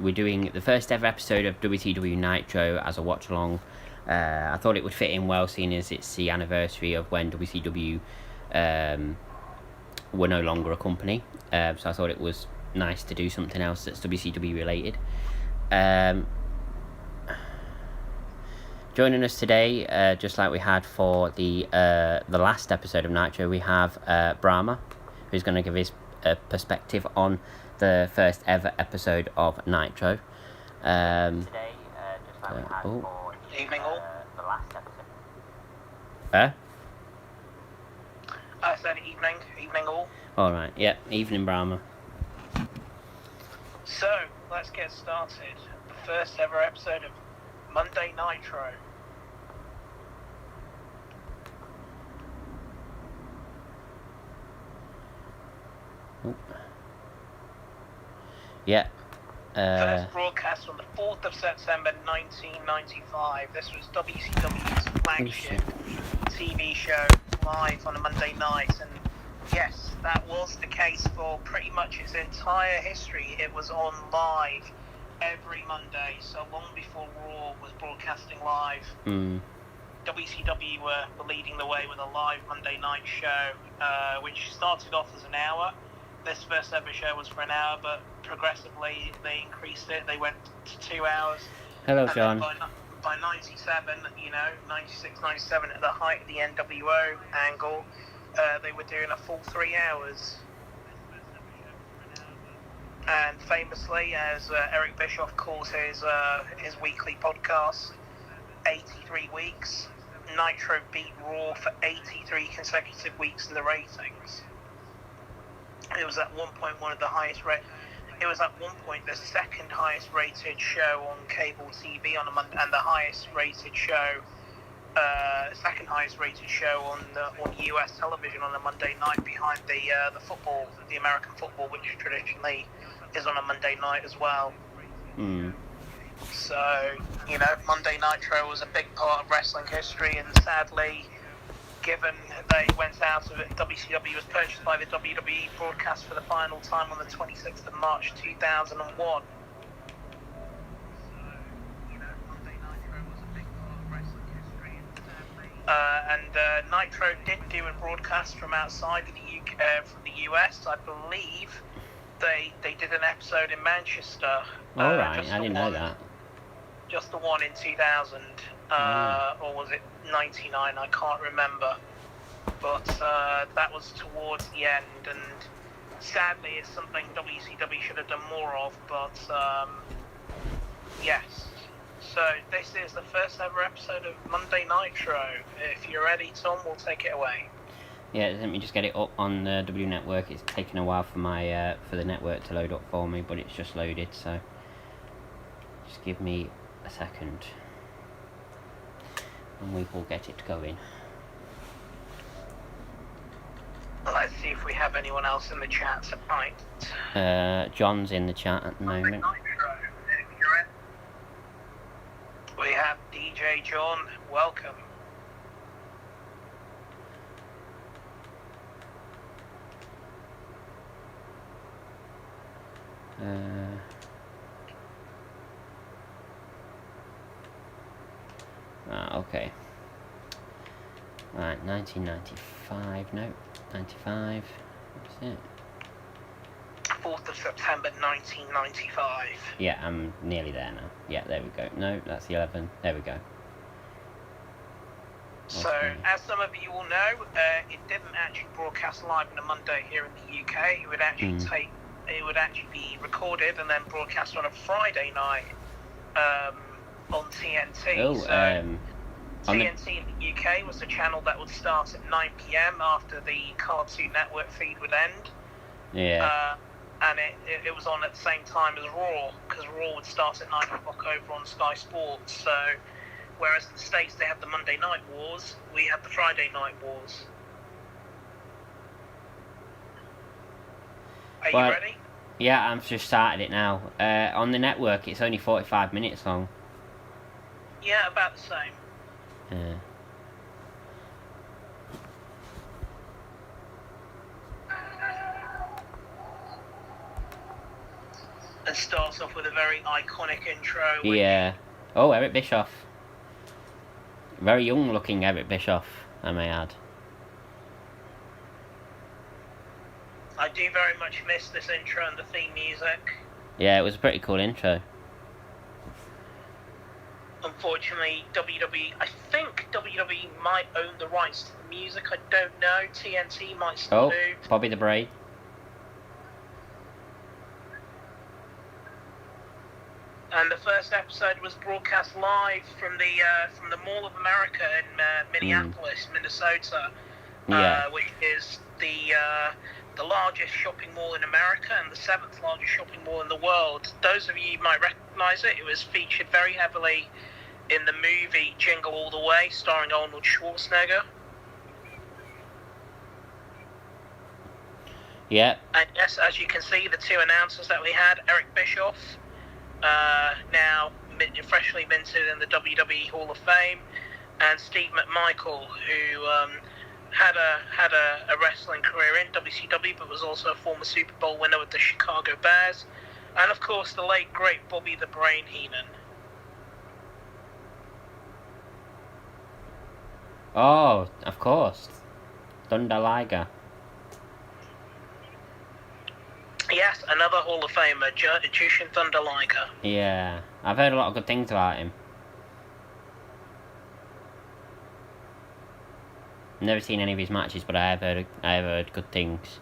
we're doing the first ever episode of WCW Nitro as a watch along. I thought it would fit in well, seeing as it's the anniversary of when WCW were no longer a company. So I thought it was nice to do something else that's WCW related. Joining us today, just like we had for the last episode of Nitro, we have Brahma, who's going to give his perspective on the first ever episode of Nitro. Today, just like we had for evening all. The last episode. I said evening all. All right, yeah, evening Brahma. So let's get started. The first ever episode of Monday Nitro. Yeah. First broadcast on the 4th of September 1995. This was WCW's flagship TV show live on a Monday night, and yes, that was the case for pretty much its entire history. It was on live every Monday, so long before Raw was broadcasting live. WCW were leading the way with a live Monday night show, which started off as an hour. This first ever show was for an hour, but progressively they increased it. They went to 2 hours. Hello, John. By 97, 96, 97, at the height of the NWO angle, they were doing a full 3 hours. And famously, as Eric Bischoff calls his weekly podcast, 83 weeks, Nitro beat Raw for 83 consecutive weeks in the ratings. It was at one point the second highest rated show on cable TV on a Monday, and the highest rated show, second highest rated show on US television on a Monday night, behind the football, the American football, which traditionally is on a Monday night as well. So, Monday Nitro was a big part of wrestling history, and sadly, given they went out of it, WCW was purchased by the WWE broadcast for the final time on the 26th of March 2001. And Nitro did do a broadcast from outside of the UK, from the US. I believe they did an episode in Manchester. All right, I didn't know that. Just the one in 2000, or was it 99? I can't remember. But that was towards the end, and sadly, it's something WCW should have done more of. But yes. So this is the first ever episode of Monday Nitro. If you're ready, Tom, we'll take it away. Yeah, let me just get it up on the W Network. It's taken a while for my for the network to load up for me, but it's just loaded. So just give me a second, and we will get it going. Let's see if we have anyone else in the chat tonight. John's in the chat at the moment. We have DJ John. Welcome. Okay. Right, 1995. No, 95. That's it. 4th of September 1995. Yeah, I'm nearly there now. Yeah, there we go. No, that's the 11. There we go. So, as some of you will know, it didn't actually broadcast live on a Monday here in the UK. It would actually it would actually be recorded and then broadcast on a Friday night on TNT. TNT in the UK was a channel that would start at 9 p.m. after the Cartoon Network feed would end. Yeah. And it was on at the same time as Raw, because Raw would start at 9 o'clock over on Sky Sports. So, whereas in the States they have the Monday Night Wars, we have the Friday Night Wars. Are you ready? Yeah, I've just started it now. On the network, it's only 45 minutes long. Yeah, about the same. Yeah. and starts off with a very iconic intro. Which, Yeah. Oh, Eric Bischoff. Very young looking Eric Bischoff, I may add. I do very much miss this intro and the theme music. Yeah, it was a pretty cool intro. Unfortunately, I think WWE might own the rights to the music. I don't know. TNT might still do. Bobby the Braid. And the first episode was broadcast live from the Mall of America in Minneapolis, Minnesota, which is the largest shopping mall in America and the 7th largest shopping mall in the world. Those of you might recognize it. It was featured very heavily in the movie Jingle All the Way, starring Arnold Schwarzenegger. Yeah. And yes, as you can see, the two announcers that we had, Eric Bischoff, now freshly minted in the WWE Hall of Fame, and Steve McMichael, who had a wrestling career in WCW, but was also a former Super Bowl winner with the Chicago Bears, and of course the late great Bobby the Brain Heenan. Oh, of course, Thunder Liger. Yes, another Hall of Famer, Jushin Thunder Liger. Yeah, I've heard a lot of good things about him. Never seen any of his matches, but I have heard good things.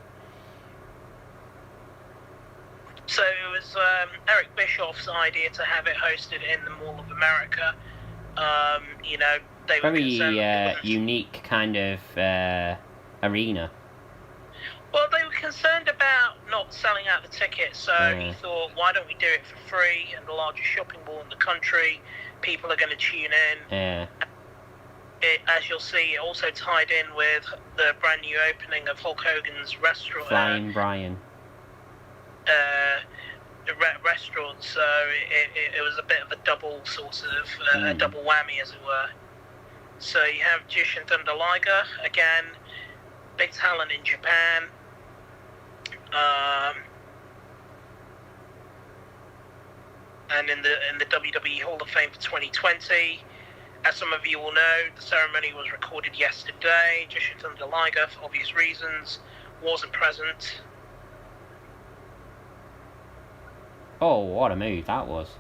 So it was Eric Bischoff's idea to have it hosted in the Mall of America. They were very unique kind of arena. Well, they were concerned about not selling out the tickets, so he thought, why don't we do it for free in the largest shopping mall in the country? People are going to tune in. Yeah. As you'll see, it also tied in with the brand new opening of Hulk Hogan's restaurant. Flying Brian. Restaurant, so it was a bit of a double sort of a double whammy, as it were. So you have Jushin Thunder Liger, again, big talent in Japan. And in the WWE Hall of Fame for 2020, as some of you will know, the ceremony was recorded yesterday. Jushin Thunder Liger, for obvious reasons, wasn't present. Oh, what a move that was.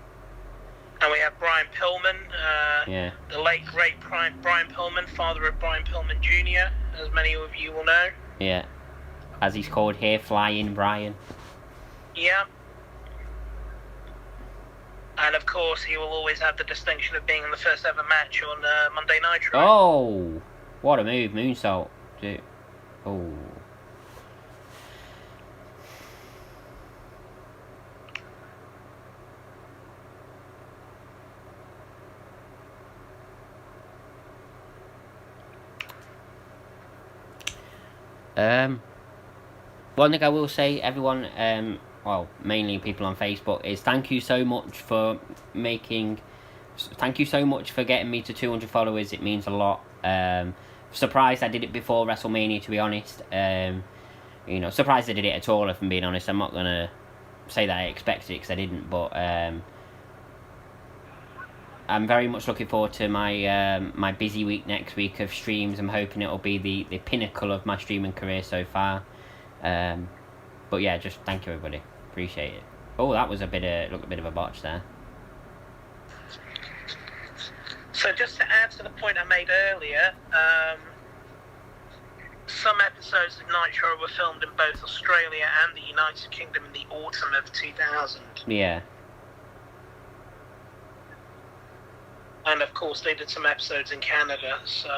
And we have Brian Pillman, the late great Brian Pillman, father of Brian Pillman Jr., as many of you will know. Yeah. As he's called here, Flying Brian. Yeah. And of course, he will always have the distinction of being in the first ever match on Monday Nitro. Oh! What a move, moonsault. Dude. Oh. One thing I will say, everyone, well, mainly people on Facebook, is thank you so much for getting me to 200 followers. It means a lot. Surprised I did it before WrestleMania, to be honest. Surprised I did it at all, if I'm being honest. I'm not going to say that I expected it, because I didn't, but I'm very much looking forward to my busy week next week of streams. I'm hoping it'll be the pinnacle of my streaming career so far. But yeah, just thank you, everybody. Appreciate it. Oh, that was a bit of a botch there. So just to add to the point I made earlier, some episodes of Nitro were filmed in both Australia and the United Kingdom in the autumn of 2000. Yeah. And of course they did some episodes in Canada, so...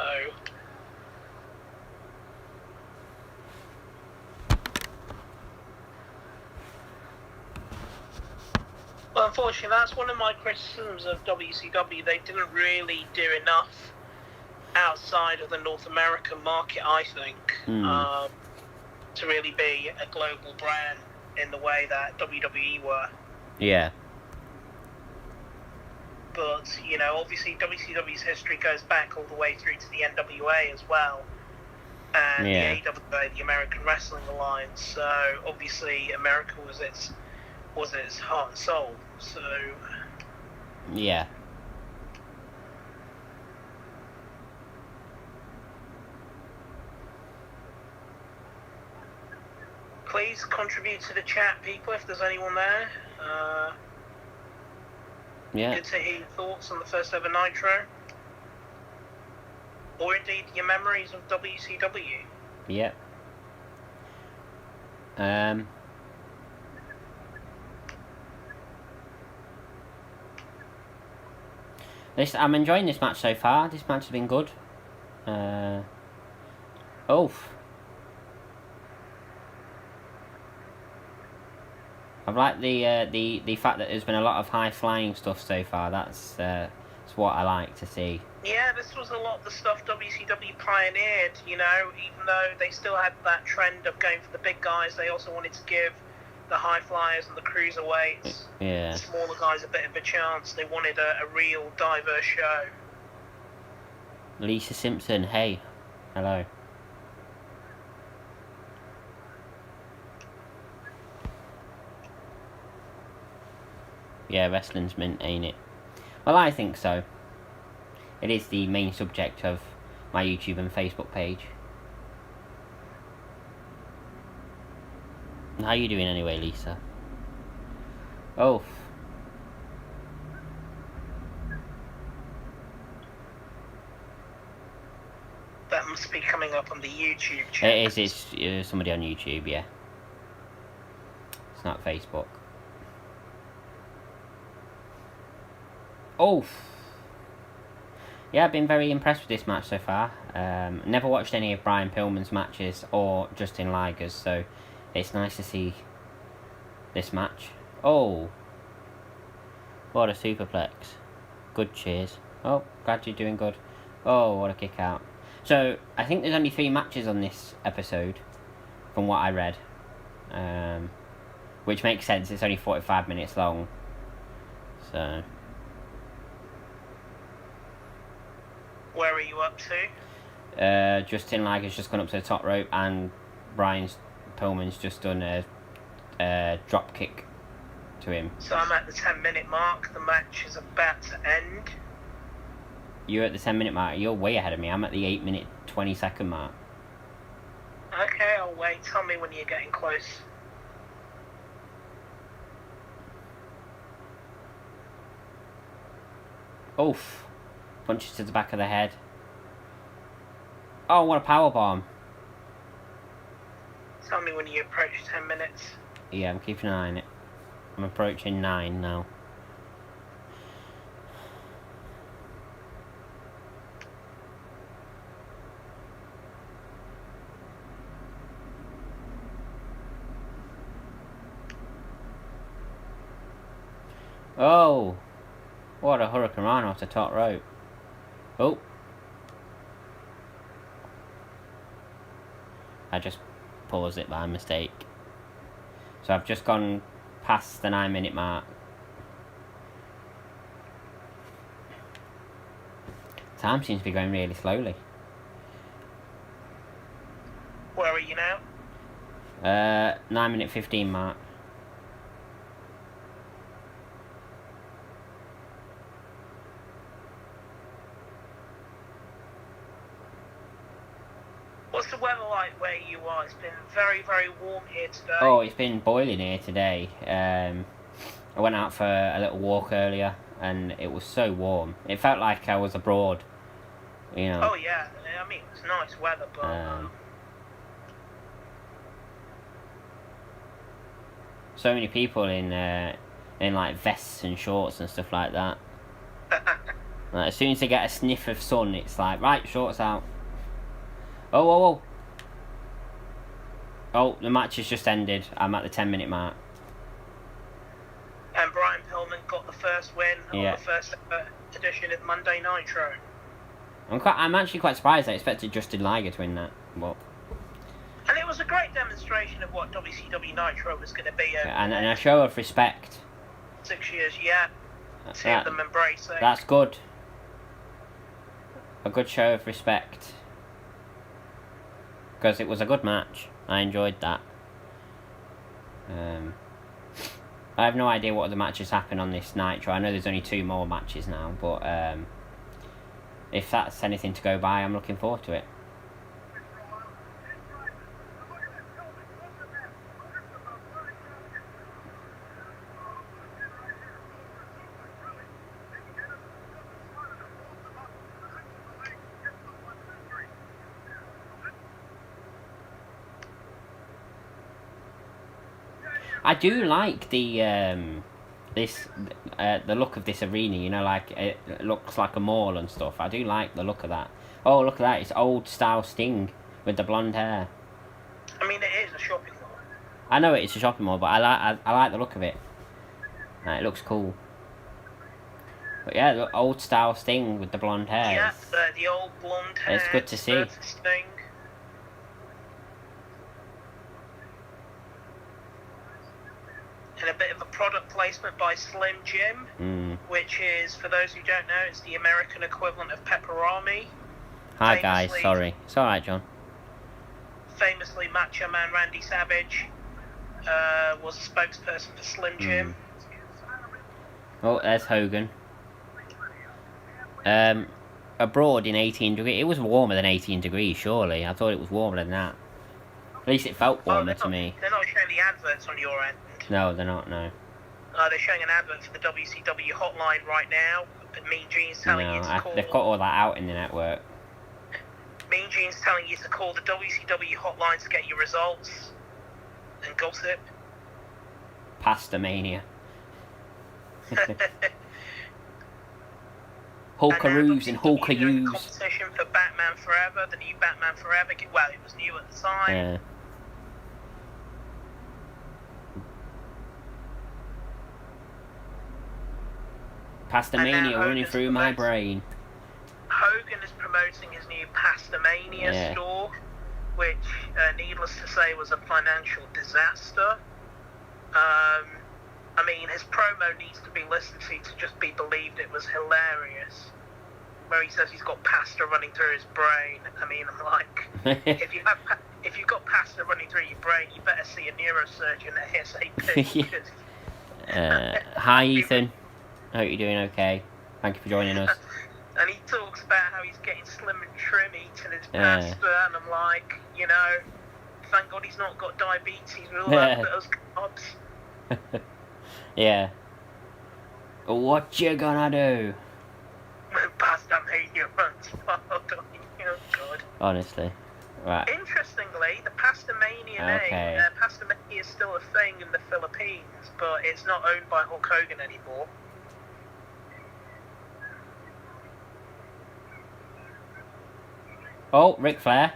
Well, unfortunately, that's one of my criticisms of WCW. They didn't really do enough outside of the North American market, I think, to really be a global brand in the way that WWE were. Yeah. But, obviously WCW's history goes back all the way through to the NWA as well. And the AWA, the American Wrestling Alliance. So, obviously, America was its was its heart and soul. So Yeah. please contribute to the chat, people, if there's anyone there. Yeah. Good to hear your thoughts on the first ever Nitro. Or indeed your memories of WCW. Yep. I'm enjoying this match so far. This match has been good. I've liked the fact that there's been a lot of high flying stuff so far. That's what I like to see. Yeah, this was a lot of the stuff WCW pioneered, you know, even though they still had that trend of going for the big guys, they also wanted to give the high flyers and the cruiserweights, the smaller guys, a bit of a chance. They wanted a real diverse show. Lisa Simpson, hey. Hello. Yeah, wrestling's mint, ain't it? Well, I think so. It is the main subject of my YouTube and Facebook page. How you doing anyway, Lisa? Oh. That must be coming up on the YouTube channel. It is. It's somebody on YouTube, yeah. It's not Facebook. Oh. Yeah, I've been very impressed with this match so far. Never watched any of Brian Pillman's matches or Justin Liger's, so it's nice to see this match. Oh, what a superplex. Good cheers. Oh, glad you're doing good. Oh, what a kick out. So, I think there's only 3 matches on this episode, from what I read. Which makes sense, it's only 45 minutes long. So... Where are you up to? Justin Liger's just gone up to the top rope, and Brian Pillman's just done a drop kick to him. So I'm at the 10-minute mark. The match is about to end. You're at the 10-minute mark. You're way ahead of me. I'm at the 8-minute 20-second mark. Okay, I'll wait. Tell me when you're getting close. Oof. Punches to the back of the head. Oh, what a powerbomb. Tell me when you approach 10 minutes. Yeah, I'm keeping an eye on it. I'm approaching 9 now. Oh! What a hurricanrana off the top rope. Oh. I just paused it by mistake. So I've just gone past the 9-minute mark. Time seems to be going really slowly. Where are you now? 9-minute 15 mark. What's the weather like where you are? It's been very, very warm here today. Oh, it's been boiling here today. I went out for a little walk earlier, and it was so warm. It felt like I was abroad, you know. Oh yeah, I mean it's nice weather, but so many people in like vests and shorts and stuff like that. Like, as soon as they get a sniff of sun, it's like, right, shorts out. Oh, oh, oh. Oh, the match has just ended. I'm at the 10-minute mark. And Brian Pillman got the first win on the first edition of Monday Nitro. I'm actually quite surprised. I expected Justin Liger to win that, but... And it was a great demonstration of what WCW Nitro was going to be. And a show of respect. 6 years, yeah. Two of them embracing. That's good. A good show of respect. Because it was a good match. I enjoyed that. I have no idea what other matches happen on this Nitro. I know there's only 2 more matches now, but if that's anything to go by, I'm looking forward to it. I do like the the look of this arena. You know, like it looks like a mall and stuff. I do like the look of that. Oh, look at that! It's old style Sting with the blonde hair. I mean, it is a shopping mall. I know it's a shopping mall, but I like the look of it. It looks cool. But yeah, the old style Sting with the blonde hair. Yeah, the old blonde hair. It's good to see. Sting. And a bit of a product placement by Slim Jim, which is, for those who don't know, it's the American equivalent of Pepperami. Hi guys, sorry. It's alright, John. Famously, Macho Man Randy Savage was a spokesperson for Slim Jim. Oh, there's Hogan. Abroad in 18 degrees. It was warmer than 18 degrees, surely. I thought it was warmer than that. At least it felt warmer to me. They're not showing the adverts on your end. No, they're not, no. They're showing an advert for the WCW hotline right now. Mean Gene's telling you to call... They've got all that out in the network. Mean Gene's telling you to call the WCW hotline to get your results and gossip. Pastamania. Hulkaroos and Hulkaroos. Competition for Batman Forever, the new Batman Forever. Well, it was new at the time. Yeah. Pastamania running through my brain. Hogan is promoting his new Pastamania store, which, needless to say, was a financial disaster. I mean, his promo needs to be listened to just be believed. It was hilarious. Where he says he's got pasta running through his brain. I mean, I'm like, if you've got pasta running through your brain, you better see a neurosurgeon at ASAP. Hi, Ethan. I hope you're doing okay. Thank you for joining us. And he talks about how he's getting slim and trim eating his pasta, and I'm like, you know, thank God he's not got diabetes with all those carbs. Yeah. What you gonna do? When Pastamania runs wild on you, oh God. Honestly. Right. Interestingly, the Pastamania name, Pastamania is still a thing in the Philippines, but it's not owned by Hulk Hogan anymore. Oh, Ric Flair.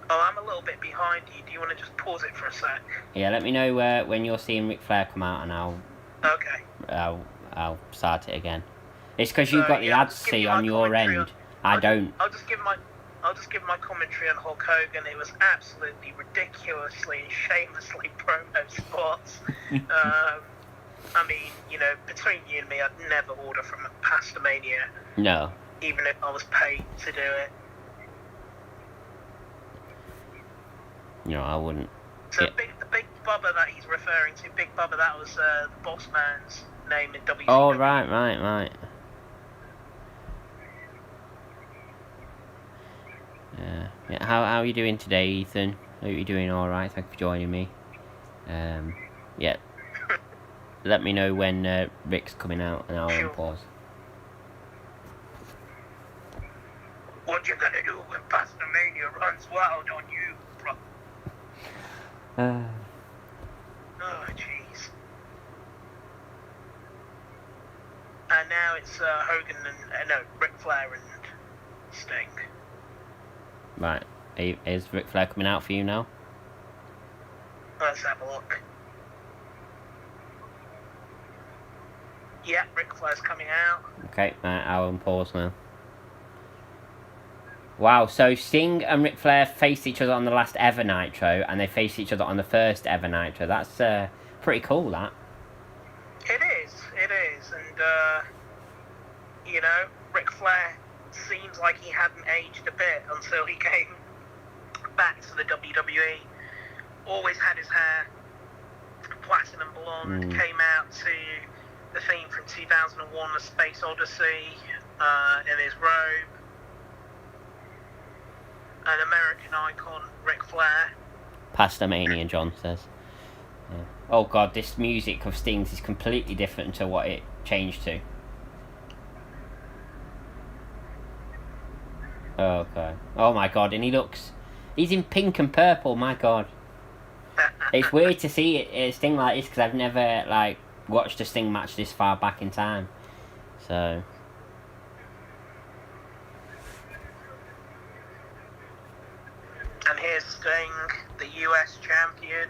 Oh, I'm a little bit behind you. Do you want to just pause it for a sec? Yeah, let me know when you're seeing Ric Flair come out, and I'll start it again. It's because you've got the ads see on your end. I don't. I'll just give my commentary on Hulk Hogan. It was absolutely ridiculously and shamelessly promo spots. I mean, you know, between you and me, I'd never order from a Pastamania. No. Even if I was paid to do it. No, I wouldn't. So the Big Bubba that he's referring to, Big Bubba, that was the boss man's name in WCW. Oh, right. Yeah. How are you doing today, Ethan? Hope you're doing all right. Thank you for joining me. Yeah. Let me know when Rick's coming out, and I'll pause. What you gonna do when Pastamania runs wild on you, bro? Oh, jeez. And now it's Hogan and Ric Flair and Sting. Right. Is Ric Flair coming out for you now? Let's have a look. Yeah, Ric Flair's coming out. Okay, right, I'll unpause now. Wow, so Sting and Ric Flair faced each other on the last ever Nitro, and they faced each other on the first ever Nitro. That's pretty cool, that. It is, and, you know, Ric Flair seems like he hadn't aged a bit until he came back to the WWE. Always had his hair Platinum Blonde, came out to the theme from 2001, A Space Odyssey, in his robe. An American icon, Ric Flair. Pastamania, John says. Yeah. Oh god, this music of Sting's is completely different to what it changed to. Okay. Oh my god, and he's in pink and purple, my god. It's weird to see a Sting like this because I've never watched a Sting match this far back in time. So. And here's Sting, the US champion.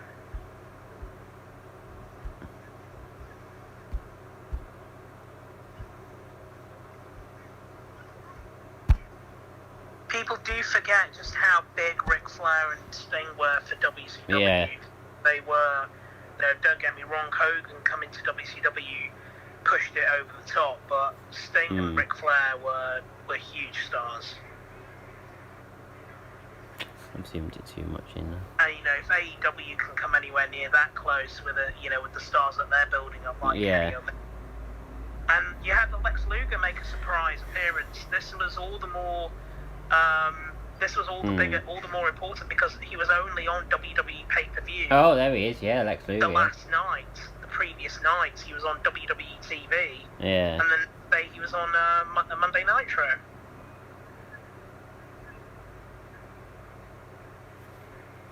People do forget just how big Ric Flair and Sting were for WCW. Yeah. They were, don't get me wrong, Hogan coming to WCW pushed it over the top, but Sting and Ric Flair were huge stars. I've zoomed it too much in there. And if AEW can come anywhere near that close with with the stars that they're building up, like yeah. And you had the Lex Luger make a surprise appearance. This was all the more. This was all the bigger, all the more important because he was only on WWE pay-per-view. Oh, there he is. Yeah, Lex Luger. The last night, the previous night, he was on WWE TV. Yeah. And then he was on a Monday Nitro.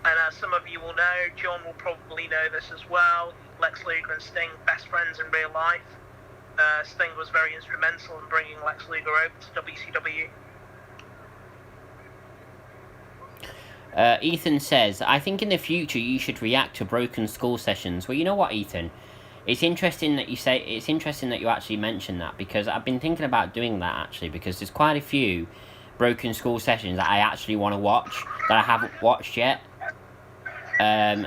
And some of you will know, John will probably know this as well, Lex Luger and Sting, best friends in real life. Sting was very instrumental in bringing Lex Luger over to WCW. Ethan says, I think in the future you should react to Broken Skull sessions. Well, you know what, Ethan? It's interesting that you actually mentioned that, because I've been thinking about doing that, actually, because there's quite a few Broken Skull sessions that I actually want to watch that I haven't watched yet. But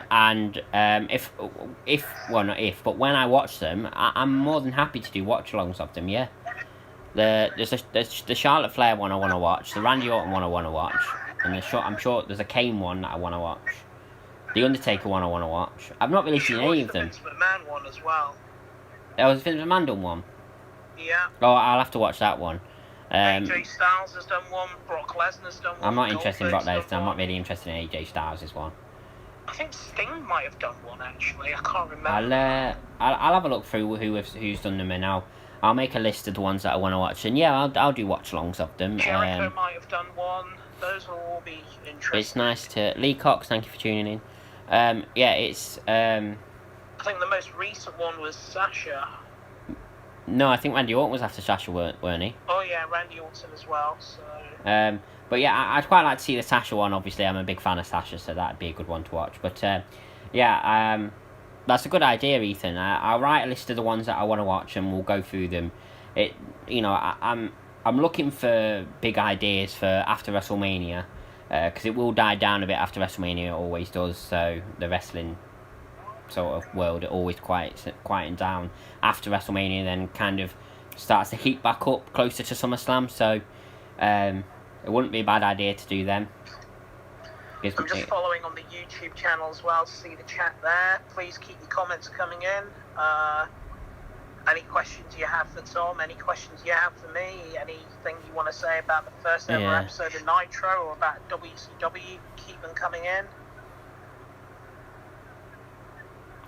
when I watch them, I'm more than happy to do watch-alongs of them, yeah. There's the Charlotte Flair one I want to watch, the Randy Orton one I want to watch, and I'm sure there's a Kane one that I want to watch. The Undertaker one I want to watch. I've not really seen any of them. Vince McMahon one as well. There was Vince McMahon done one? Yeah. Oh, I'll have to watch that one. AJ Styles has done one, Brock Lesnar's done one. I'm not interested in Brock Lesnar, I'm one. not really interested in AJ Styles' one. I think Sting might have done one, actually, I can't remember. I'll have a look through who's done them, and I'll make a list of the ones that I want to watch, and yeah, I'll do watch-alongs of them. Jericho might have done one. Those will all be interesting. It's nice to... Lee Cox, thank you for tuning in. Yeah, it's... I think the most recent one was Sasha. No, I think Randy Orton was after Sasha, weren't he? Oh yeah, Randy Orton as well, so... But yeah, I'd quite like to see the Sasha one. Obviously, I'm a big fan of Sasha, so that'd be a good one to watch. But yeah, that's a good idea, Ethan. I'll write a list of the ones that I want to watch, and we'll go through them. I'm looking for big ideas for after WrestleMania, because it will die down a bit after WrestleMania. It always does. So the wrestling sort of world, it always quieten down after WrestleMania, then kind of starts to heat back up closer to SummerSlam. So it wouldn't be a bad idea to do them. I'm just following on the YouTube channel as well to see the chat there. Please keep your comments coming in. Any questions you have for Tom, any questions you have for me, anything you want to say about the first ever episode of Nitro or about WCW, keep them coming in.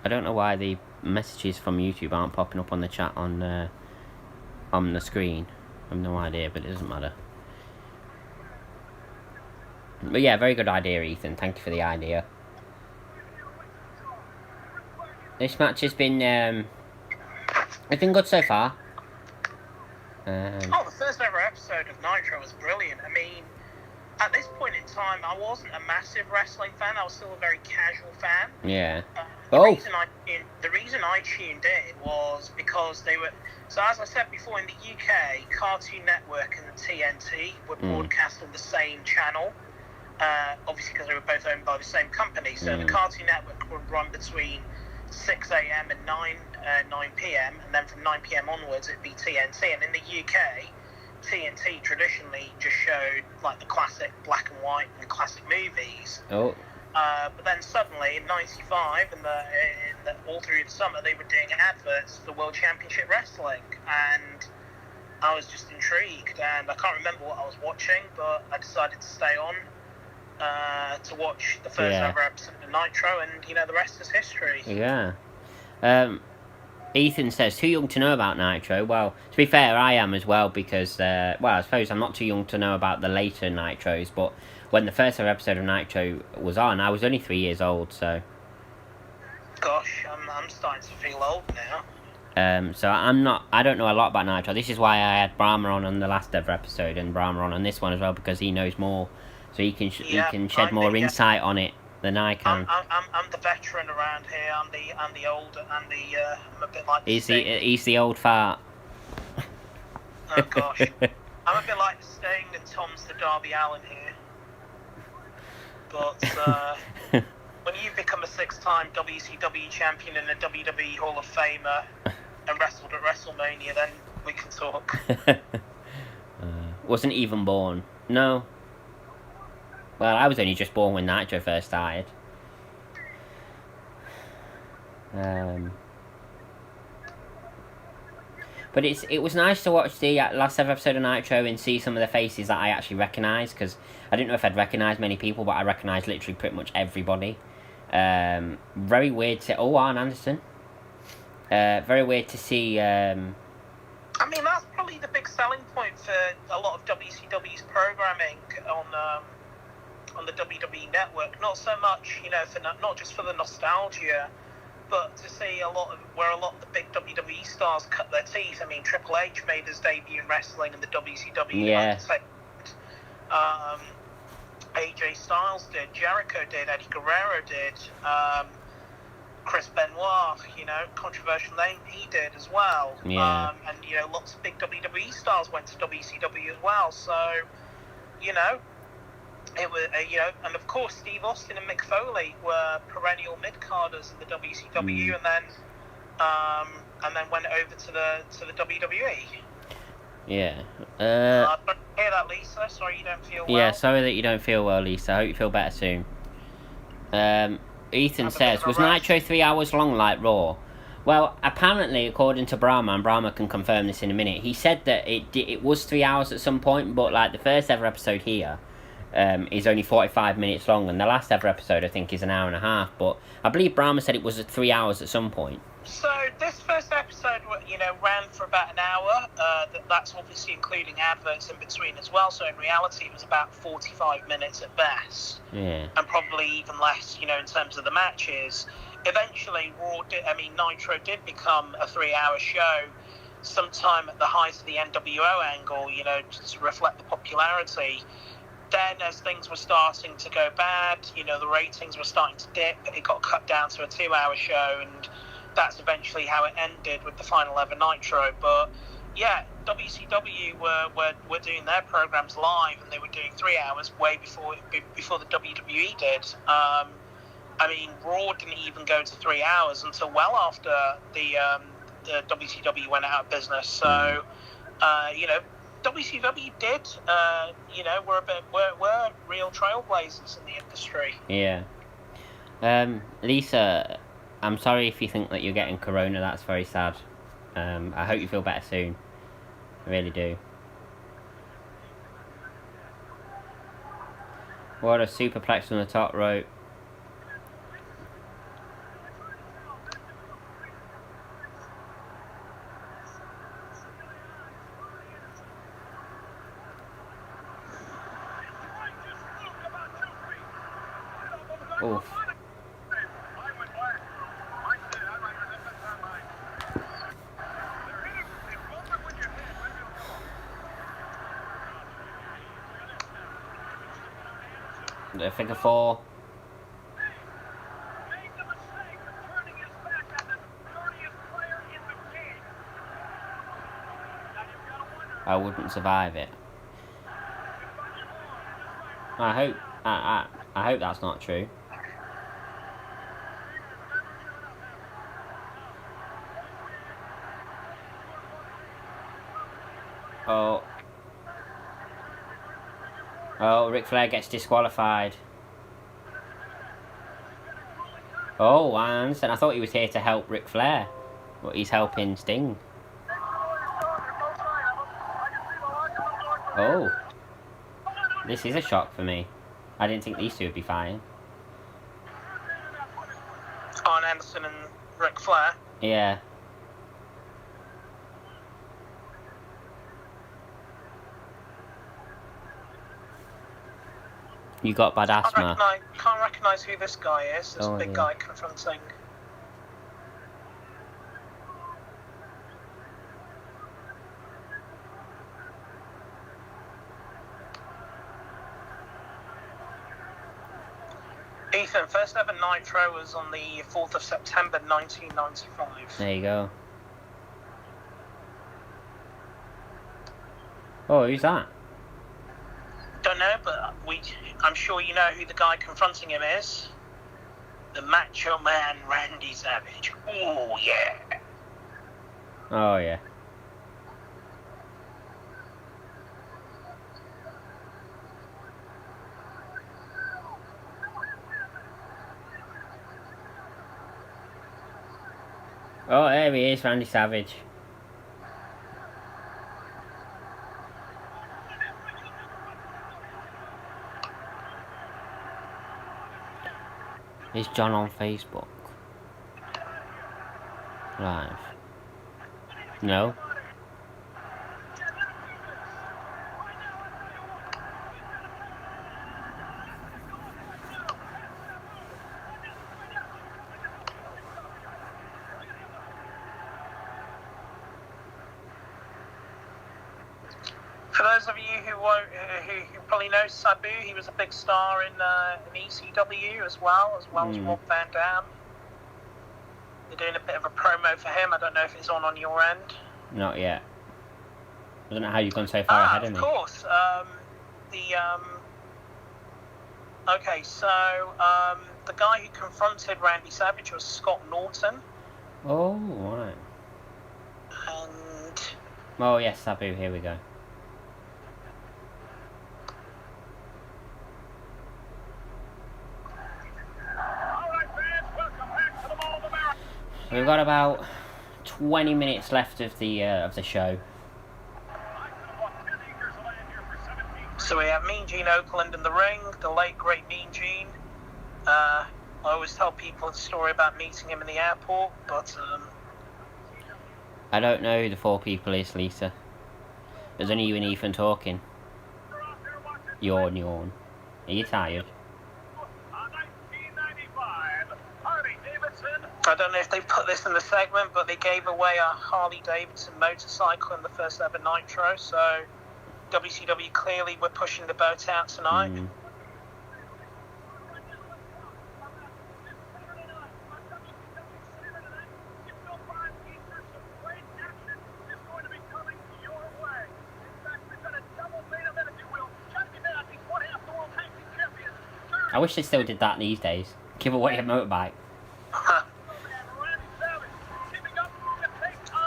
I don't know why the messages from YouTube aren't popping up on the chat on the screen. I have no idea, but it doesn't matter. But yeah, very good idea, Ethan. Thank you for the idea. This match has been it's been good so far. The first ever episode of Nitro was brilliant. I mean, at this point in time, I wasn't a massive wrestling fan. I was still a very casual fan. Yeah. The reason I tuned in was because they were... So as I said before, in the UK, Cartoon Network and TNT were broadcast on the same channel. Obviously because they were both owned by the same company. So the Cartoon Network would run between 6 a.m. and 9 p.m. and then from 9 p.m. onwards it'd be TNT. And in the UK, TNT traditionally just showed like the classic black and white and classic movies. Oh. But then suddenly in '95, all through the summer, they were doing adverts for World Championship Wrestling, and I was just intrigued. And I can't remember what I was watching, but I decided to stay on to watch the first ever episode of Nitro, and the rest is history. Yeah. Ethan says, too young to know about Nitro. Well, to be fair, I am as well, because, I suppose I'm not too young to know about the later Nitros, but when the first ever episode of Nitro was on, I was only 3 years old, so... Gosh, I'm starting to feel old now. So I don't know a lot about Nitro. This is why I had Brahma on the last ever episode, and Brahma on this one as well, because he knows more, so he can shed more insight on it than I can. I'm the veteran around here. I'm the old. I'm a bit like. He's the old fart. Oh gosh, I'm a bit like the Sting, and Tom's the Darby Allin here. But when you become a 6-time WCW champion and a WWE Hall of Famer and wrestled at WrestleMania, then we can talk. Wasn't even born. No. Well, I was only just born when Nitro first started. But it was nice to watch the last ever episode of Nitro and see some of the faces that I actually recognised, because I didn't know if I'd recognise many people, but I recognised literally pretty much everybody. Very weird to... Oh, Arn Anderson. Very weird to see... I mean, that's probably the big selling point for a lot of WCW's programming on the WWE Network. Not so much, not just for the nostalgia, but to see where a lot of the big WWE stars cut their teeth. I mean, Triple H made his debut in wrestling in the WCW. Yeah. AJ Styles did, Jericho did, Eddie Guerrero did, Chris Benoit, controversial name, he did as well. Yeah. And lots of big WWE stars went to WCW as well. So, it was, and of course Steve Austin and Mick Foley were perennial mid-carders in the WCW, and then went over to the WWE. Yeah. Sorry to hear that, Lisa. Sorry you don't feel well. Yeah, sorry that you don't feel well, Lisa. I hope you feel better soon. Ethan says, was Nitro 3 hours long like Raw? Well, apparently, according to Brahma, and Brahma can confirm this in a minute, he said that it was 3 hours at some point, but like the first ever episode here is only 45 minutes long, and the last ever episode I think is an hour and a half, but I believe Brahma said it was 3 hours at some point. So this first episode, ran for about an hour. That's obviously including adverts in between as well. So in reality, it was about 45 minutes at best. Yeah. And probably even less, in terms of the matches. Eventually, Nitro did become a 3-hour show sometime at the height of the NWO angle, just to reflect the popularity. Then, as things were starting to go bad, the ratings were starting to dip. It got cut down to a 2-hour show, and that's eventually how it ended with the final ever Nitro. But yeah, WCW were doing their programs live, and they were doing 3 hours way before the WWE did. Raw didn't even go to 3 hours until well after the WCW went out of business. So, WCW did, we're real trailblazers in the industry. Yeah. Lisa, I'm sorry if you think that you're getting corona. That's very sad. I hope you feel better soon. I really do. What a superplex on the top rope. Oof. The figure 4. I wouldn't survive it. I hope that's not true. Oh, Ric Flair gets disqualified. Oh, I understand. I thought he was here to help Ric Flair, but he's helping Sting. Oh. This is a shock for me. I didn't think these two would be fighting. Arn Anderson and Ric Flair. Yeah. You got bad asthma. Can't recognise who this guy is. This big guy confronting. Ethan, first ever Nitro was on the 4th of September 1995. There you go. Oh, who's that? Don't know, but I'm sure you know who the guy confronting him is. The Macho Man Randy Savage. Oh, yeah. Oh, yeah. Oh, there he is, Randy Savage. Is John on Facebook? Live. No? For those of you who probably know Sabu, he was a big star in ECW as well as Rob Van Dam. They're doing a bit of a promo for him. I don't know if it's on your end. Not yet. I don't know how you've gone so far ahead of me. Of course. Okay, so the guy who confronted Randy Savage was Scott Norton. Oh, right. And... Oh, yes, Sabu, here we go. We've got about 20 minutes left of the show. So we have Mean Gene Okerlund in the ring, the late great Mean Gene. I always tell people the story about meeting him in the airport, but I don't know who the 4 people is, Lisa. There's only you and Ethan talking. Yawn. Are you tired? I don't know if they put this in the segment, but they gave away a Harley Davidson motorcycle in the first ever Nitro, so WCW clearly were pushing the boat out tonight. I wish they still did that these days. Give away a motorbike.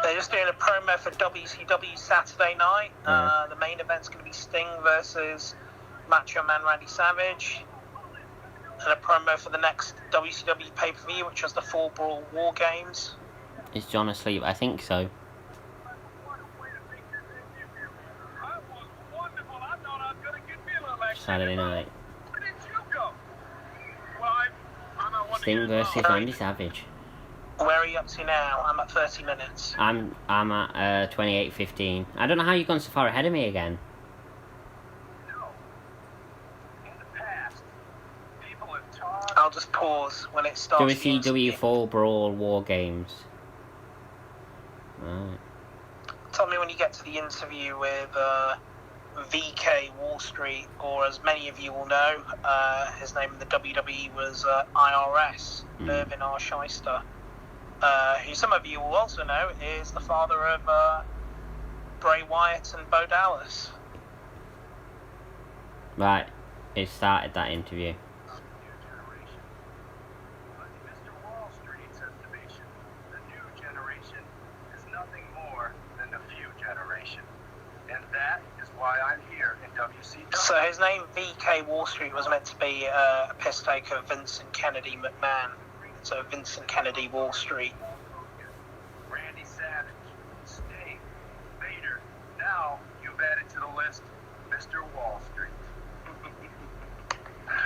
They're just doing a promo for WCW Saturday night. The main event's going to be Sting versus Macho Man Randy Savage. And a promo for the next WCW pay-per-view, which was the Fall Brawl War Games. Is John asleep? I think so. Saturday night. Sting versus Randy Savage. Where are you up to now? I'm at 30 minutes. I'm at 28:15. I don't know how you've gone so far ahead of me again. I'll just pause when it starts. WCW Fall Brawl War Games. Right. Tell me when you get to the interview with VK Wall Street, or as many of you will know, his name in the WWE was IRS, Irvin R. Shyster. Who some of you will also know is the father of Bray Wyatt and Bo Dallas. Right, it started that interview. So his name, VK Wall Street, was meant to be a piss take of Vincent Kennedy McMahon. So Vincent Kennedy, Wall Street. Randy Savage, Sting, Vader. Now you've added to the list Mr. Wall Street.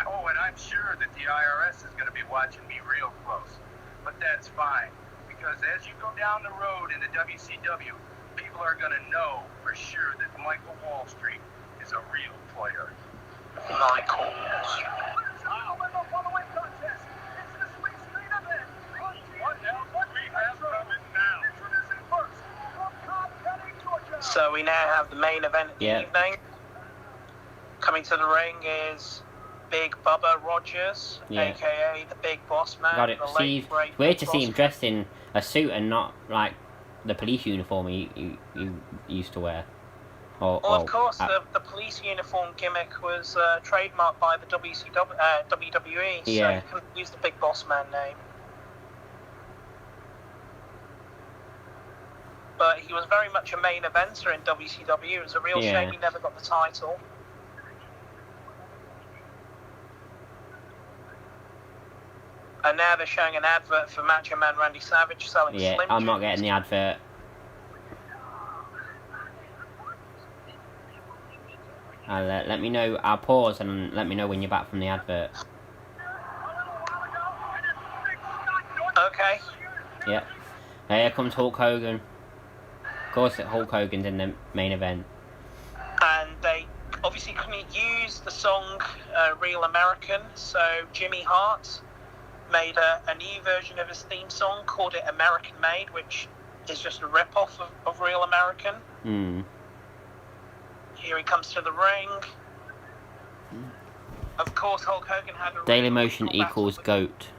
Oh, and I'm sure that the IRS is going to be watching me real close. But that's fine, because as you go down the road in the WCW, people are going to know for sure that Michael Wall Street is a real player. Michael Wall Street. So we now have the main event of the evening. Coming to the ring is Big Bubba Rogers, aka the Big Boss Man. Got it. See, it's weird to see him dressed in a suit and not like the police uniform he used to wear. Well, of course, the police uniform gimmick was trademarked by the WWE, so you couldn't use the Big Boss Man name. But he was very much a main eventer in WCW. It was a real shame he never got the title. And now they're showing an advert for Macho Man Randy Savage selling Slim Jims. I'm not getting the advert. Let me know. I'll pause and let me know when you're back from the advert. Okay. Yeah. Here comes Hulk Hogan. Of course, Hulk Hogan's in the main event. And they obviously couldn't use the song Real American, so Jimmy Hart made a new version of his theme song, called it American Made, which is just a rip-off of Real American. Here he comes to the ring. Of course, Hulk Hogan had a Daily Motion equals GOAT.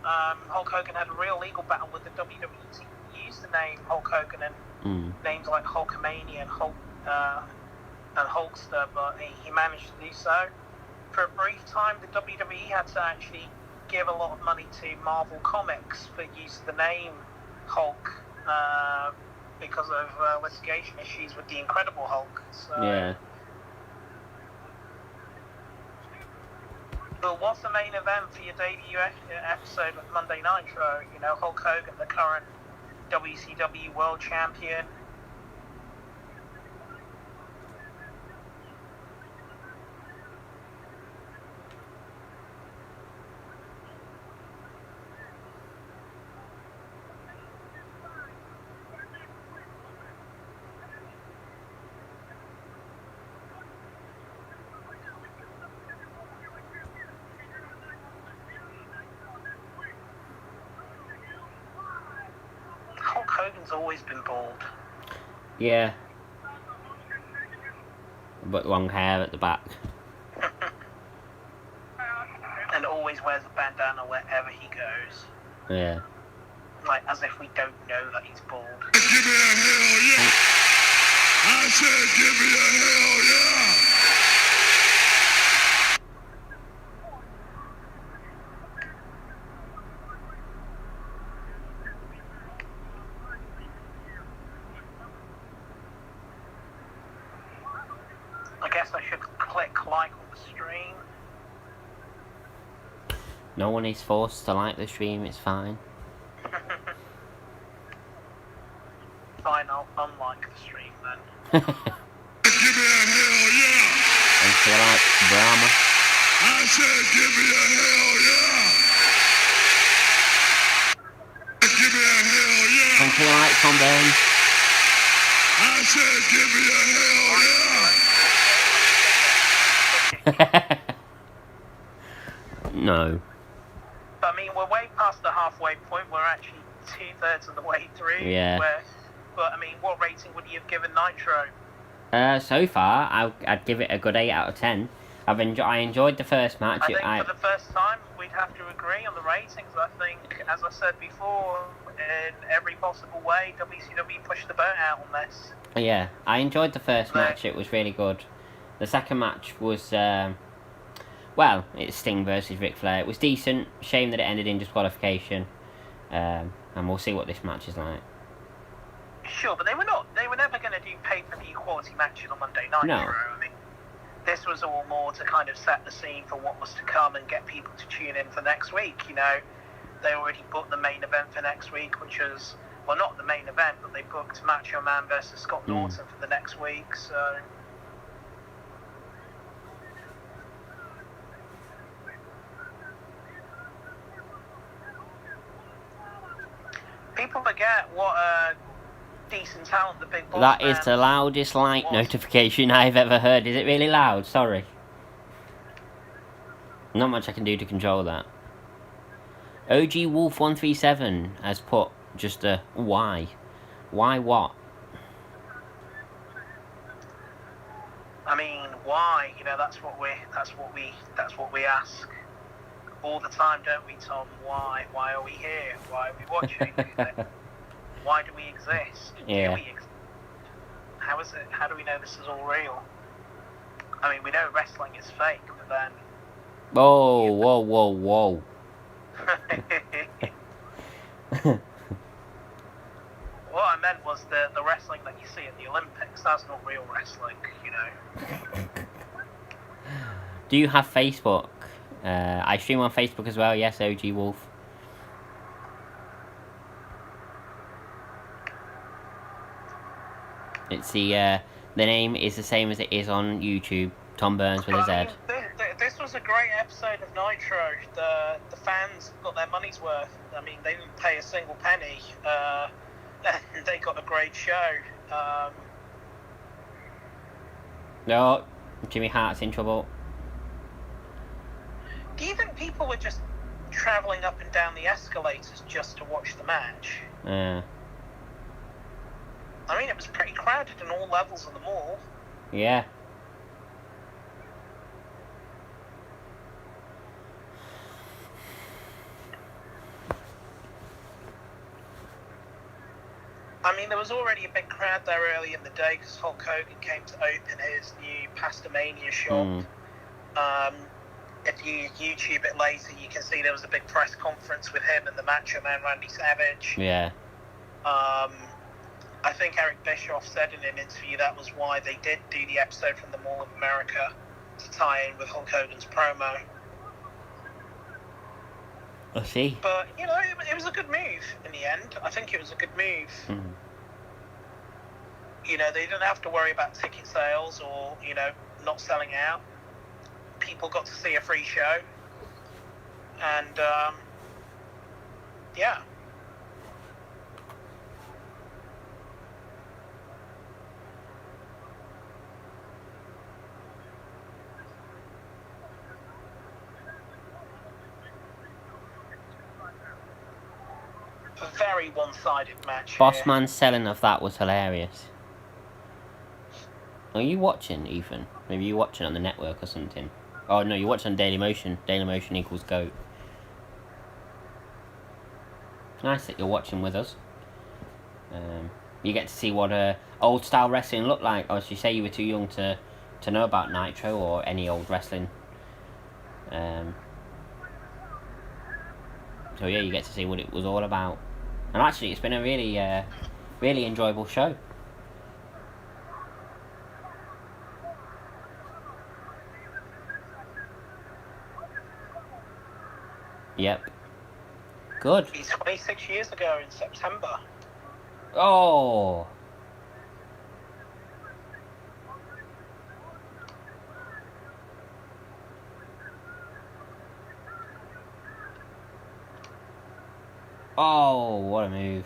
Hulk Hogan had a real legal battle with the WWE to use the name Hulk Hogan and names like Hulkamania and Hulkster, but he managed to do so. For a brief time, the WWE had to actually give a lot of money to Marvel Comics for use of the name Hulk because of litigation issues with the Incredible Hulk. So. Yeah. But what's the main event for your debut episode of Monday Nitro? You know, Hulk Hogan, the current WCW World Champion. Hulk Hogan's always been bald. Yeah. But long hair at the back. And always wears a bandana wherever he goes. Yeah. Like, as if we don't know that he's bald. Give me a hell yeah! I said give me a hell yeah! I guess I should click like on the stream. No one is forced to like the stream, it's fine. Fine, I'll unlike the stream then. Give me a hell yeah! And so like Brahma. I said give me a hell yeah! Give me a hell yeah! And so like Tom Burns. I said give me a hell yeah! No. But I mean, we're way past the halfway point. We're actually 2/3 of the way through. Yeah. But I mean, what rating would you have given Nitro? So far, I'd give it a good 8 out of 10. I enjoyed the first match. I think for the first time, we'd have to agree on the ratings. I think, as I said before, in every possible way, WCW pushed the boat out on this. Yeah, I enjoyed the first match. It was really good. The second match was, well, it's Sting versus Ric Flair. It was decent. Shame that it ended in disqualification. And we'll see what this match is like. Sure, but they were never going to do pay-per-view quality matches on Monday Nitro. No. I mean, this was all more to kind of set the scene for what was to come and get people to tune in for next week. You know, they already booked the main event for next week, which was, well, not the main event, but they booked Macho Man versus Scott Norton for the next week. So people forget what a decent talent the Big Boss That Man is the loudest light was. notification I've ever heard. Is it really loud? Sorry. Not much I can do to control that. OG Wolf 137 has put just a why. Why what? I mean, why? You know, that's what we ask all the time, don't we, Tom? Why? Why are we here? Why are we watching? Why do we exist? Yeah. Do we exist? How is it? How do we know this is all real? I mean, we know wrestling is fake, but then. Whoa, whoa, whoa, whoa. What I meant was the wrestling that you see at the Olympics. That's not real wrestling, you know. Do you have Facebook? I stream on Facebook as well. Yes, OG Wolf. It's the name is the same as it is on YouTube. Tom Burns with a Z. I mean, this was a great episode of Nitro. The fans got their money's worth. I mean, they didn't pay a single penny. They got a great show. No, Jimmy Hart's in trouble. Do you think people were just travelling up and down the escalators just to watch the match? Yeah. I mean, it was pretty crowded in all levels of the mall. Yeah. I mean, there was already a big crowd there early in the day because Hulk Hogan came to open his new Pastamania shop. If you YouTube it later, you can see there was a big press conference with him and the Macho Man Randy Savage. Yeah. I think Eric Bischoff said in an interview that was why they did do the episode from the Mall of America, to tie in with Hulk Hogan's promo. I see. But, you know, it was a good move in the end. I think it was a good move. Mm. You know, they didn't have to worry about ticket sales or, you know, not selling out. People got to see a free show. And, yeah. A very one-sided match. Bossman's selling of that was hilarious. Are you watching, Ethan? Maybe you're watching on the network or something. Oh no, you're watching on Daily Motion. Daily Motion equals GOAT. Nice that you're watching with us. You get to see what old style wrestling looked like. Or as you say, you were too young to know about Nitro or any old wrestling. So yeah, you get to see what it was all about. And actually, it's been a really, really enjoyable show. Yep. Good. It's 26 years ago in September. Oh. Oh, what a move.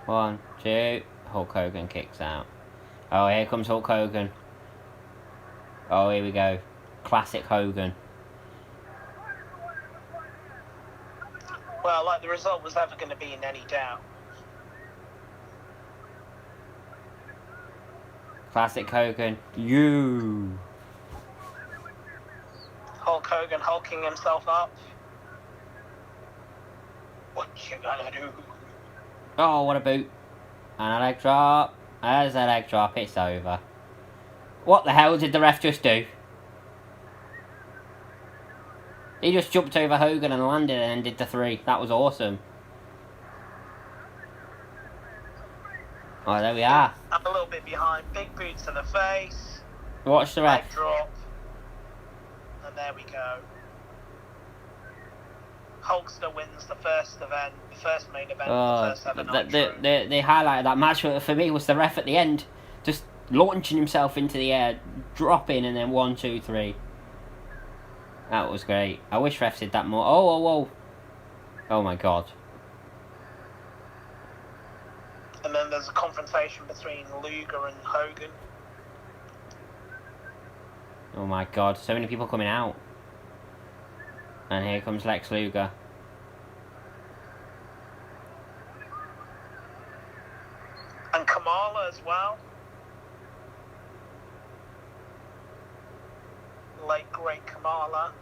One, two. Hulk Hogan kicks out. Oh, here comes Hulk Hogan. Oh, here we go. Classic Hogan. Well, like the result was never going to be in any doubt. Classic Hogan. You. Hulk Hogan hulking himself up. What you gonna do? Oh, what a boot. And a leg drop. There's a leg drop. It's over. What the hell did the ref just do? He just jumped over Hogan and landed and did the 3. That was awesome. Oh, there we are. I'm a little bit behind. Big boot to the face. Watch the Leg ref. drop. And there we go. Hulkster wins the first main event, the first ever Nitro. The highlight of that match for me was the ref at the end, just launching himself into the air, dropping, and then 1, 2, 3. That was great. I wish refs did that more. Oh. Oh my god. And then there's a confrontation between Luger and Hogan. Oh my god, so many people coming out. And here comes Lex Luger. And Kamala as well. Late great Kamala.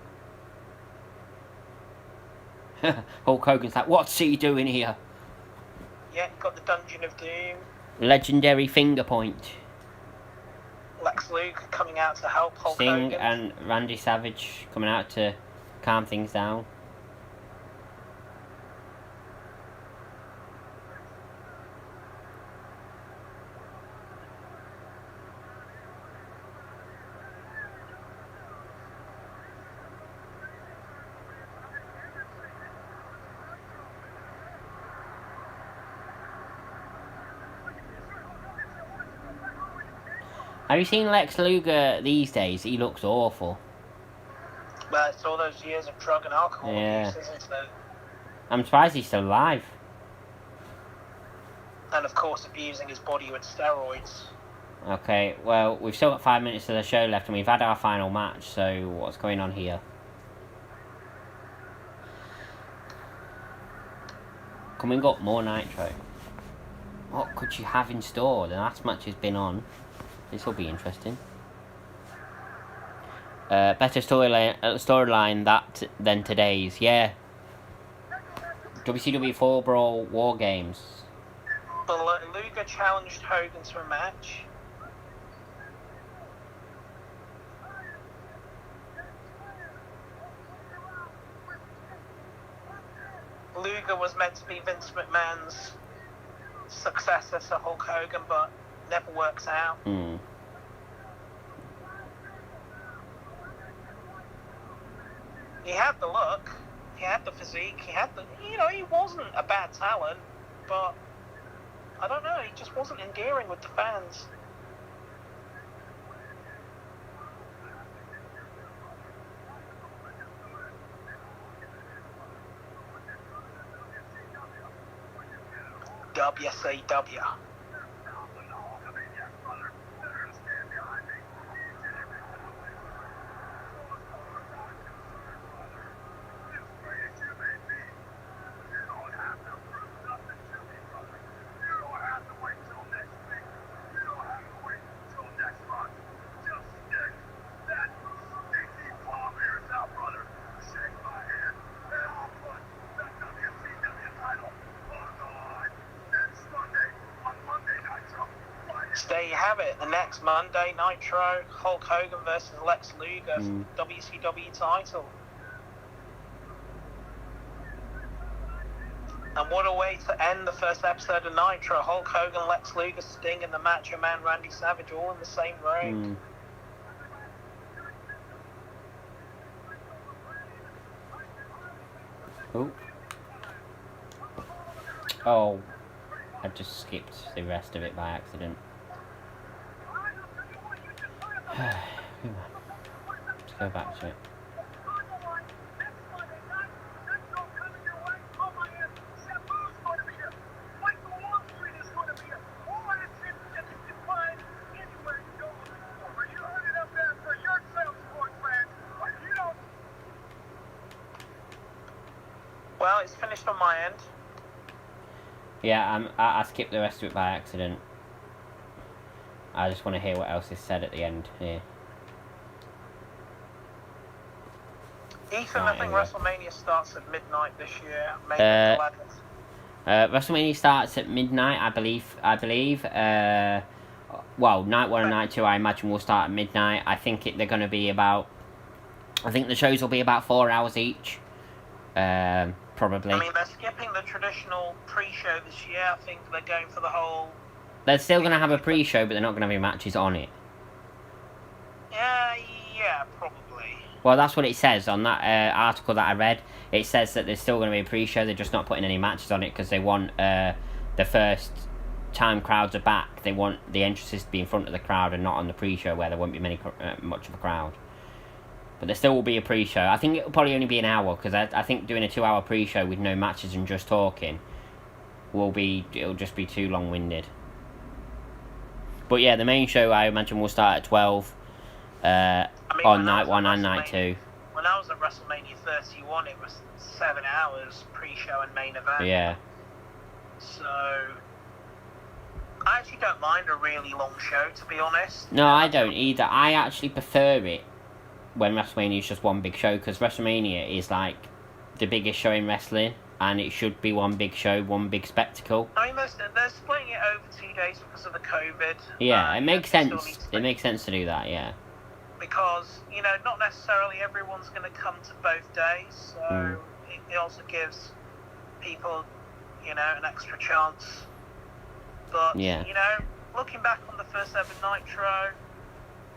Hulk Hogan's like, what's he doing here? Yeah, got the Dungeon of Doom. Legendary finger point. Lex Luger coming out to help Hulk Sting Hogan. and Randy Savage coming out to calm things down. Have you seen Lex Luger these days? He looks awful. Well, it's all those years of drug and alcohol abuse, isn't it? I'm surprised he's still alive. And of course abusing his body with steroids. Okay, well, we've still got 5 minutes of the show left and we've had our final match, so what's going on here? Coming up, more Nitro. What could you have in store? The last match has been on. This will be interesting. Better storyline than today's. Yeah. WCW 4 Brawl War Games. But Luger challenged Hogan to a match. Luger was meant to be Vince McMahon's successor to Hulk Hogan, but never works out. He had the look, he had the physique, he wasn't a bad talent, but I don't know, he just wasn't endearing with the fans. WCW. There you have it. The next Monday Nitro, Hulk Hogan versus Lex Luger, WCW title. And what a way to end the first episode of Nitro. Hulk Hogan, Lex Luger, Sting, and the Macho Man Randy Savage all in the same ring. Oh, I just skipped the rest of it by accident. Let's go back to it. Well, it's finished on my end. Yeah, I skipped the rest of it by accident. I just want to hear what else is said at the end here. Ethan, Right, I think anyway. WrestleMania starts at midnight this year. Maybe the 11th. WrestleMania starts at midnight, I believe. Well, night 1 and night 2, I imagine will start at midnight. I think they're going to be about... I think the shows will be about 4 hours each. Probably. I mean, they're skipping the traditional pre-show this year. I think they're going for the whole They're still going to have a pre-show, but they're not going to have any matches on it. Yeah, probably. Well, that's what it says on that article that I read. It says that there's still going to be a pre-show. They're just not putting any matches on it because they want the first time crowds are back. They want the entrances to be in front of the crowd and not on the pre-show where there won't be much of a crowd. But there still will be a pre-show. I think it'll probably only be an hour because I think doing a 2-hour pre-show with no matches and just talking it'll just be too long-winded. But yeah, the main show I imagine will start at 12 on night 1 and night 2. When I was at WrestleMania 31, it was 7 hours pre-show and main event. Yeah. So I actually don't mind a really long show, to be honest. No, I don't either. I actually prefer it when WrestleMania is just one big show, because WrestleMania is like the biggest show in wrestling, and it should be one big show, one big spectacle. I mean, they're splitting it over 2 days because of the COVID. Yeah, it makes sense. It makes sense to do that, yeah. Because, not necessarily everyone's going to come to both days, so it also gives people, an extra chance. But, looking back on the first ever Nitro,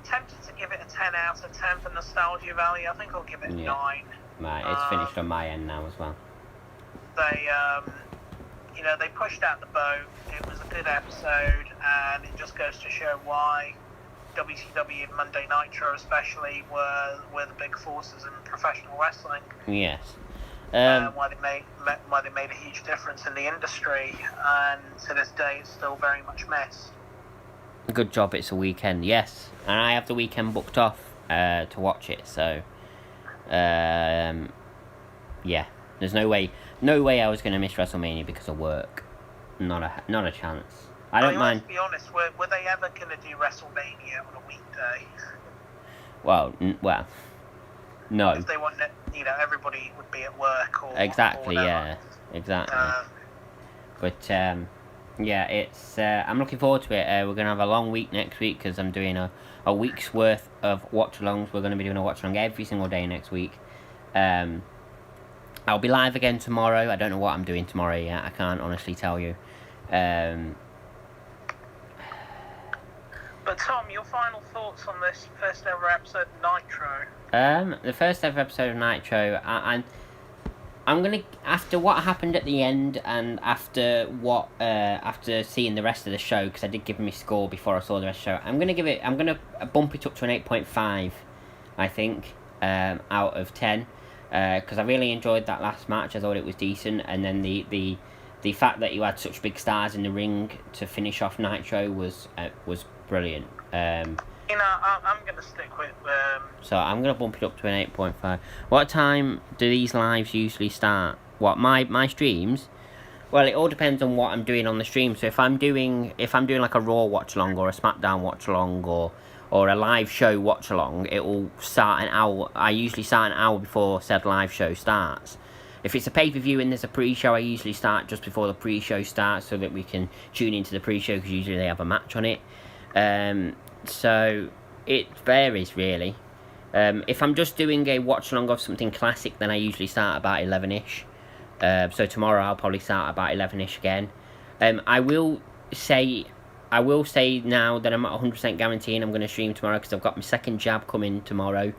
tempted to give it a 10 out of 10 for nostalgia value. I think I'll give it a 9. Right, it's finished on my end now as well. They, they pushed out the boat. It was a good episode, and it just goes to show why WCW and Monday Nitro especially were the big forces in professional wrestling. Yes. Why they made a huge difference in the industry, and to this day it's still very much missed. Good job it's a weekend, yes. And I have the weekend booked off to watch it, so yeah. There's no way I was going to miss WrestleMania because of work. Not a chance. I don't mind. Let's be honest, were they ever going to do WrestleMania on a weekday? Well, no. If they wanted, everybody would be at work or exactly, or yeah, exactly. But yeah, it's. I'm looking forward to it. We're gonna have a long week next week because I'm doing a week's worth of watch-alongs. We're gonna be doing a watch-along every single day next week. I'll be live again tomorrow. I don't know what I'm doing tomorrow yet. I can't honestly tell you. But Tom, your final thoughts on this first ever episode of Nitro? The first ever episode of Nitro, I'm gonna, after what happened at the end and after seeing the rest of the show, because I did give me score before I saw the rest of the show, I'm gonna bump it up to an 8.5, I think, out of 10, because I really enjoyed that last match. I thought it was decent, and then the fact that you had such big stars in the ring to finish off Nitro was brilliant. I'm going to stick with... So I'm going to bump it up to an 8.5. What time do these lives usually start? What, my streams? Well, it all depends on what I'm doing on the stream. So if I'm doing like a Raw watch-along or a SmackDown watch-along or a live show watch-along, it will start an hour. I usually start an hour before said live show starts. If it's a pay-per-view and there's a pre-show, I usually start just before the pre-show starts so that we can tune into the pre-show, because usually they have a match on it. So it varies really. If I'm just doing a watch-along of something classic, then I usually start about 11ish. So tomorrow I'll probably start about 11ish again. I will say now that I'm not 100% guaranteeing I'm going to stream tomorrow, because I've got my second jab coming tomorrow.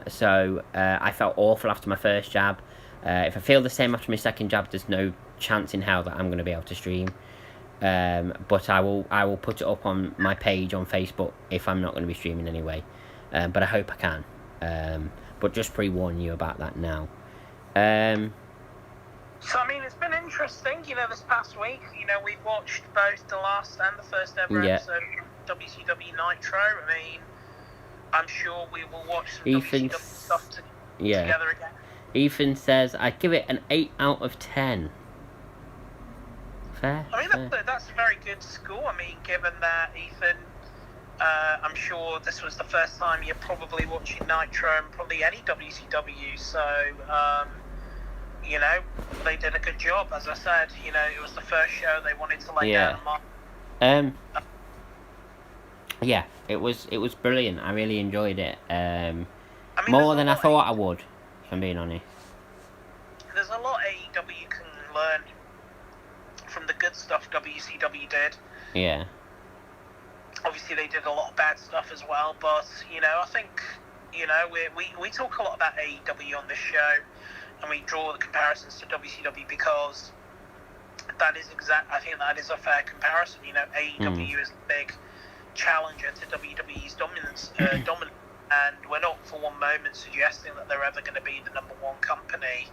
So I felt awful after my first jab. If I feel the same after my second jab, there's no chance in hell that I'm going to be able to stream. But I will put it up on my page on Facebook if I'm not going to be streaming anyway. But I hope I can. But just pre-warn you about that now. So, I mean, it's been interesting, this past week. We've watched both the last and the first ever episode of WCW Nitro. I mean, I'm sure we will watch some WCW stuff together again. Ethan says, I'd give it an 8 out of 10. Fair. I mean, that's a very good score. I mean, given that, Ethan, I'm sure this was the first time you're probably watching Nitro and probably any WCW. So, they did a good job. As I said, it was the first show they wanted to lay down a mark. Yeah, it was brilliant. I really enjoyed it. More than I thought I would, if I'm being honest. There's a lot AEW can learn from the good stuff WCW did. Yeah. Obviously, they did a lot of bad stuff as well, but, I think, we talk a lot about AEW on this show, and we draw the comparisons to WCW because I think that is a fair comparison. AEW is a big challenger to WWE's dominance, and we're not for one moment suggesting that they're ever going to be the number one company,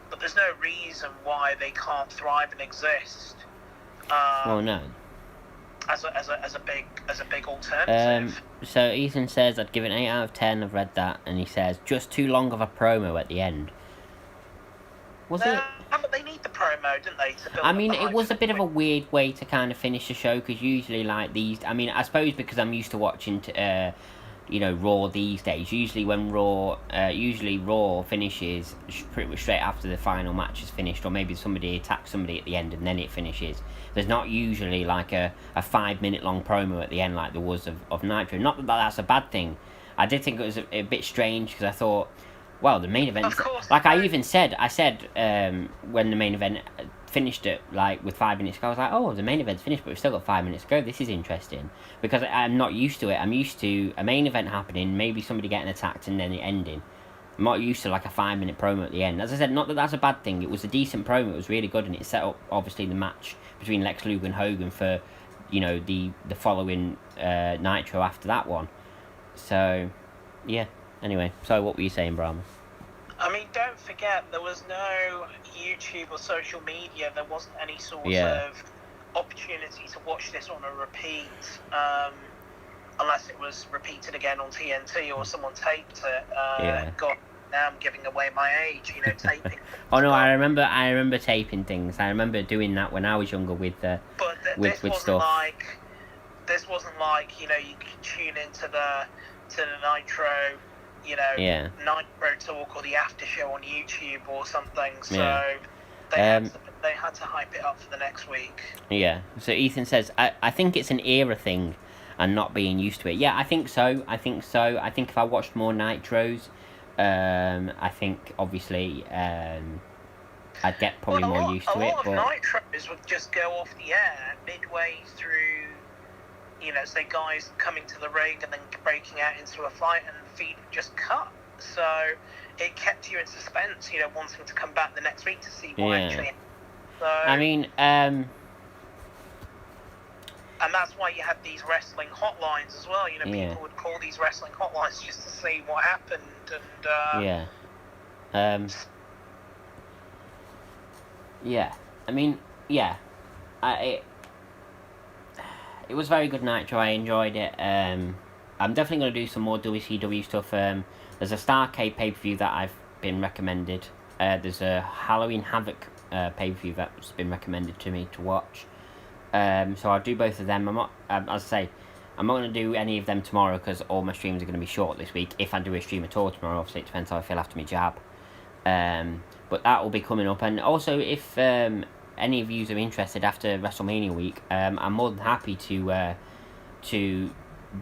but there's no reason why they can't thrive and exist. Well, no. As a big alternative. So Ethan says I'd give it an 8 out of 10. I've read that, and he says just too long of a promo at the end. Was it? But they need the promo, didn't they? To build I mean, up the it was a hype. bit of a weird way to kind of finish the show, because usually like these, I mean, I suppose because I'm used to watching Raw these days. Usually when Raw finishes pretty much straight after the final match is finished, or maybe somebody attacks somebody at the end and then it finishes. There's not usually like a 5-minute long promo at the end like there was of Nitro. Not that that's a bad thing. I did think it was a bit strange, because I thought, well, the main event, Of course, like I said when the main event finished it, like with 5 minutes ago, I was like, oh, the main event's finished, but we've still got 5 minutes to go. This is interesting, because I'm not used to it. I'm used to a main event happening, maybe somebody getting attacked, and then it ending. I'm not used to like a 5-minute promo at the end. As I said, not that that's a bad thing. It was a decent promo. It was really good, and it set up obviously the match between Lex Luger and Hogan for, the following Nitro after that one. So, yeah. Anyway, so what were you saying, Brahma? I mean, don't forget, there was no YouTube or social media. There wasn't any sort of opportunity to watch this on a repeat, unless it was repeated again on TNT or someone taped it. God, now I'm giving away my age, taping. Oh no, I remember taping things. I remember doing that when I was younger with with stuff. This wasn't like you could tune into the Nitro. Nitro Talk or the after show on YouTube or something. So they had to hype it up for the next week. Yeah. So Ethan says, I think it's an era thing and not being used to it. Yeah, I think so. I think if I watched more Nitros, I think obviously I'd get probably more used to it. A lot of Nitros would just go off the air midway through. Say guys coming to the ring and then breaking out into a fight, and the feed would just cut. So it kept you in suspense, wanting to come back the next week to see what actually. So, I mean, and that's why you had these wrestling hotlines as well. People would call these wrestling hotlines just to see what happened, and I mean, it was very good Nitro. I enjoyed it. I'm definitely going to do some more WCW stuff. There's a Starrcade pay-per-view that I've been recommended. There's a Halloween Havoc pay-per-view that's been recommended to me to watch. So I'll do both of them. I'm not, as I say, I'm not going to do any of them tomorrow because all my streams are going to be short this week. If I do a stream at all tomorrow, obviously it depends how I feel after my jab. But that will be coming up. And also, if any of you are interested after WrestleMania week, I'm more than happy to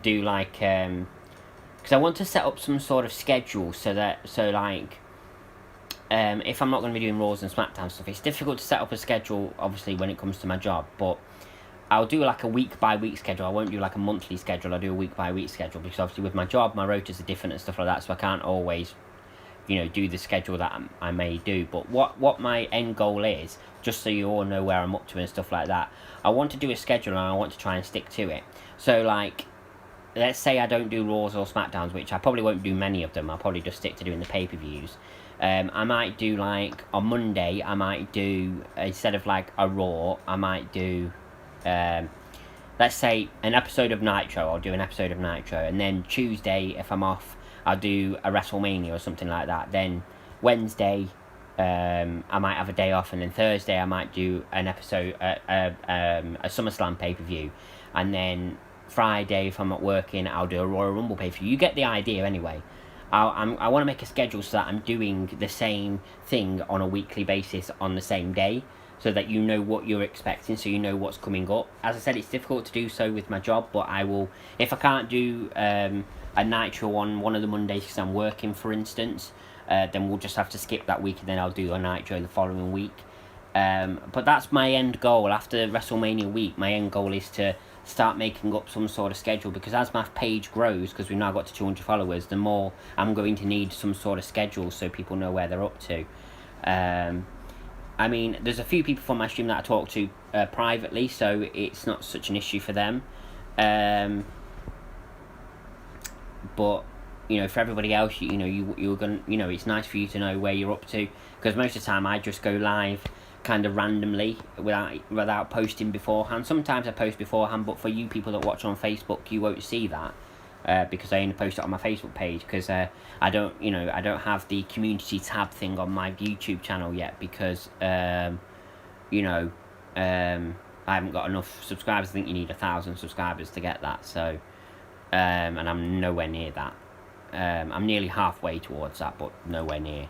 do like because I want to set up some sort of schedule so if I'm not going to be doing Raws and SmackDown stuff, it's difficult to set up a schedule obviously when it comes to my job, but I'll do like a week by week schedule. I won't do like a monthly schedule. I'll do a week by week schedule because obviously with my job my rotas are different and stuff like that, so I can't always do the schedule that I may do. But what my end goal is, just so you all know where I'm up to and stuff like that, I want to do a schedule and I want to try and stick to it. So like, let's say I don't do Raws or SmackDowns, which I probably won't do many of them. I'll probably just stick to doing the pay-per-views. I might do like, on Monday, I might do, instead of like a Raw, I might do, let's say an episode of Nitro. I'll do an episode of Nitro. And then Tuesday, if I'm off, I'll do a WrestleMania or something like that. Then Wednesday, I might have a day off, and then Thursday I might do an episode, a SummerSlam pay-per-view, and then Friday, if I'm not working, I'll do a Royal Rumble pay-per-view. You get the idea anyway. I want to make a schedule so that I'm doing the same thing on a weekly basis on the same day, so that you know what you're expecting, so you know what's coming up. As I said, it's difficult to do so with my job, but I will, if I can't do a Nitro on one of the Mondays because I'm working, for instance, then we'll just have to skip that week, and then I'll do a Nitro the following week. But that's my end goal. After WrestleMania week, my end goal is to start making up some sort of schedule, because as my page grows, because we've now got to 200 followers, the more I'm going to need some sort of schedule so people know where they're up to. I mean, there's a few people from my stream that I talk to privately, so it's not such an issue for them. But you know, for everybody else, you're gonna, it's nice for you to know where you're up to, because most of the time I just go live kind of randomly without posting beforehand. Sometimes I post beforehand, but for you people that watch on Facebook, you won't see that because I only post it on my Facebook page, because I don't have the community tab thing on my YouTube channel yet, because I haven't got enough subscribers. I think you need 1,000 subscribers to get that, so and I'm nowhere near that. I'm nearly halfway towards that, but nowhere near.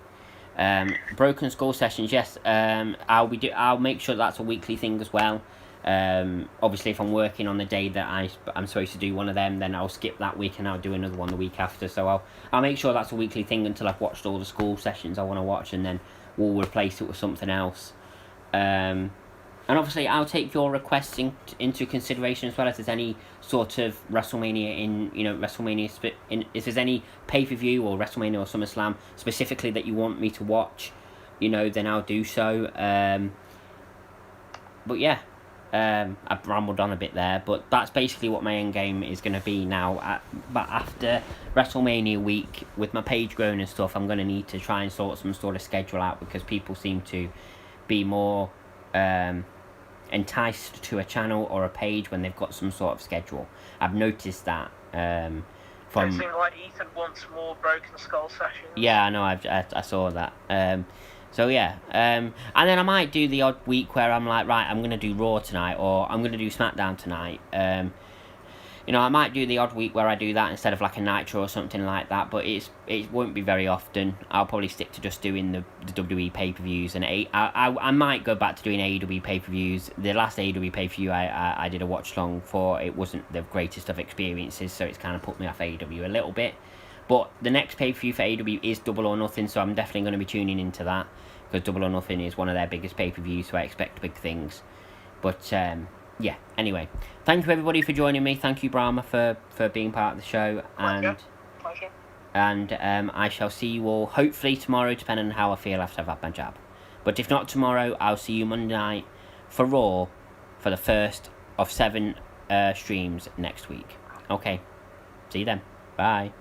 Broken Skull sessions, yes. I'll make sure that's a weekly thing as well. Obviously, if I'm working on the day that I'm supposed to do one of them, then I'll skip that week and I'll do another one the week after. So I'll make sure that's a weekly thing until I've watched all the school sessions I want to watch, and then we'll replace it with something else. And obviously, I'll take your requests into consideration as well. If there's any sort of WrestleMania if there's any pay-per-view or WrestleMania or SummerSlam specifically that you want me to watch, then I'll do so. But yeah, I've rambled on a bit there, but that's basically what my end game is going to be now. But after WrestleMania week, with my page growing and stuff, I'm going to need to try and sort some sort of schedule out, because people seem to be more enticed to a channel or a page when they've got some sort of schedule. I've noticed that. It seems like Ethan wants more Broken Skull sessions. Yeah, I know. I saw that. So yeah, and then I might do the odd week where I'm like, right, I'm gonna do Raw tonight, or I'm gonna do SmackDown tonight. I might do the odd week where I do that instead of like a Nitro or something like that, but it won't be very often. I'll probably stick to just doing the WWE pay-per-views, and I might go back to doing AEW pay-per-views. The last AEW pay-per-view I did a watch-along for, it wasn't the greatest of experiences, so it's kind of put me off AEW a little bit. But the next pay-per-view for AEW is Double or Nothing, so I'm definitely going to be tuning into that, because Double or Nothing is one of their biggest pay-per-views, so I expect big things. But yeah, anyway, thank you everybody for joining me. Thank you, Brahma, for being part of the show. Pleasure. And I shall see you all hopefully tomorrow, depending on how I feel after I've had my jab. But if not tomorrow, I'll see you Monday night for Raw, for the first of 7 streams next week. Okay, see you then. Bye.